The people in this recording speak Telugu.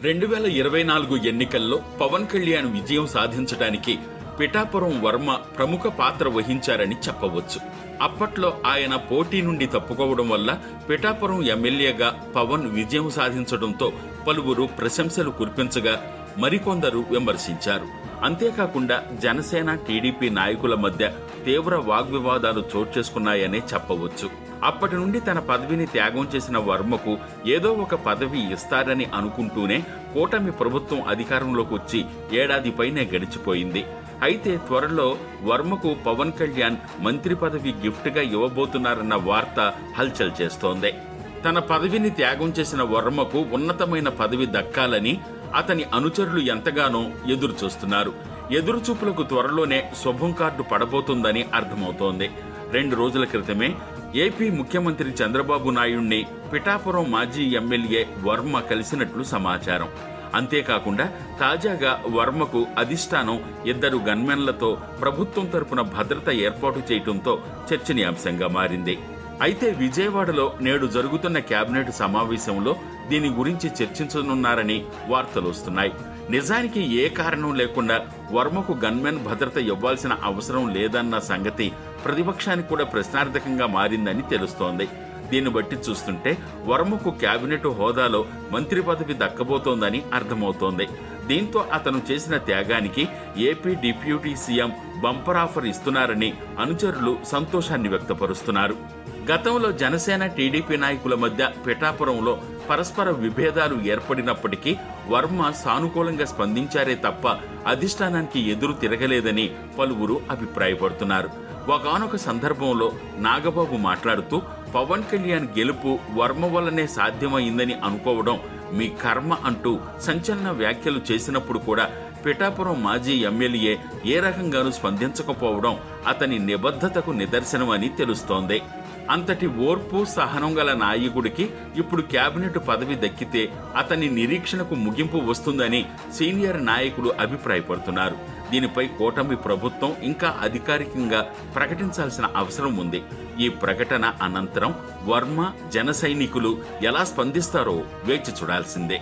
2024 ఎన్నికల్లో పవన్ కళ్యాణ్ విజయం సాధించడానికి పిఠాపురం వర్మ ప్రముఖ పాత్ర వహించారని చెప్పవచ్చు. అప్పట్లో ఆయన పోటీ నుండి తప్పుకోవడం వల్ల పిఠాపురం ఎమ్మెల్యేగా పవన్ విజయం సాధించడంతో పలువురు ప్రశంసలు కురిపించగా మరికొందరు విమర్శించారు. అంతేకాకుండా జనసేన, టీడీపీ నాయకుల మధ్య తీవ్ర వాగ్వివాదాలు చోటు చేసుకున్నాయనే చెప్పవచ్చు. అప్పటి నుండి తన పదవిని త్యాగం చేసిన వర్మకు ఏదో ఒక పదవి ఇస్తారని అనుకుంటూనే కూటమి ప్రభుత్వం అధికారంలోకి వచ్చి ఏడాది పైనే గడిచిపోయింది. అయితే త్వరలో వర్మకు పవన్ కళ్యాణ్ మంత్రి పదవి గిఫ్ట్ గా ఇవ్వబోతున్నారన్న వార్త హల్చల్ చేస్తోంది. తన పదవిని త్యాగం చేసిన వర్మకు ఉన్నతమైన పదవి దక్కాలని అతని అనుచరులు ఎంతగానో ఎదురు చూస్తున్నారు. ఎదురుచూపులకు త్వరలోనే శుభం కార్డు పడబోతుందని అర్థమవుతోంది. 2 రోజుల క్రితమే ఏపీ ముఖ్యమంత్రి చంద్రబాబు నాయుడిని పిఠాపురం మాజీ ఎమ్మెల్యే వర్మ కలిసినట్లు సమాచారం. అంతేకాకుండా తాజాగా వర్మకు అధిష్టానం 2 గన్మెన్లతో ప్రభుత్వం తరపున భద్రత ఏర్పాటు చేయడంతో చర్చనీయాంశంగా మారింది. అయితే విజయవాడలో నేడు జరుగుతున్న కేబినెట్ సమావేశంలో దీని గురించి చర్చించనున్నారని వార్తలు వస్తున్నాయి. నిజానికి ఏ కారణం లేకుండా వర్మకు గన్మెన్ భద్రత ఇవ్వాల్సిన అవసరం లేదన్న సంగతి ప్రతిపక్షానికి కూడా ప్రశ్నార్థకంగా మారిందని తెలుస్తోంది. దీన్ని బట్టి చూస్తుంటే వర్మకు కేబినెట్ హోదాలో మంత్రి పదవి దక్కబోతోందని అర్థమవుతోంది. దీంతో అతను చేసిన త్యాగానికి AP deputy CM bumper offer ఇస్తున్నారని అనుచరులు సంతోషాన్ని వ్యక్తపరుస్తున్నారు. గతంలో జనసేన, టీడీపీ నాయకుల మధ్య పిఠాపురంలో పరస్పర విభేదాలు ఏర్పడినప్పటికీ వర్మ సానుకూలంగా స్పందించారే తప్ప అధిష్టానానికి ఎదురు తిరగలేదని పలువురు అభిప్రాయపడుతున్నారు. ఒకానొక సందర్భంలో నాగబాబు మాట్లాడుతూ పవన్ కళ్యాణ్ గెలుపు వర్మ వల్లనే సాధ్యమైందని అనుకోవడం మీ కర్మ అంటూ సంచలన వ్యాఖ్యలు చేసినప్పుడు కూడా పిఠాపురం మాజీ ఎమ్మెల్యే ఏ రకంగానూ స్పందించకపోవడం అతని నిబద్ధతకు నిదర్శనమని తెలుస్తోంది. అంతటి ఓర్పు, సహనం గల నాయకుడికి ఇప్పుడు కేబినెట్ పదవి దక్కితే అతని నిరీక్షణకు ముగింపు వస్తుందని సీనియర్ నాయకులు అభిప్రాయపడుతున్నారు. దీనిపై కూటమి ప్రభుత్వం ఇంకా అధికారికంగా ప్రకటించాల్సిన అవసరం ఉంది. ఈ ప్రకటన అనంతరం వర్మ, జన సైనికులు ఎలా స్పందిస్తారో వేచి చూడాల్సిందే.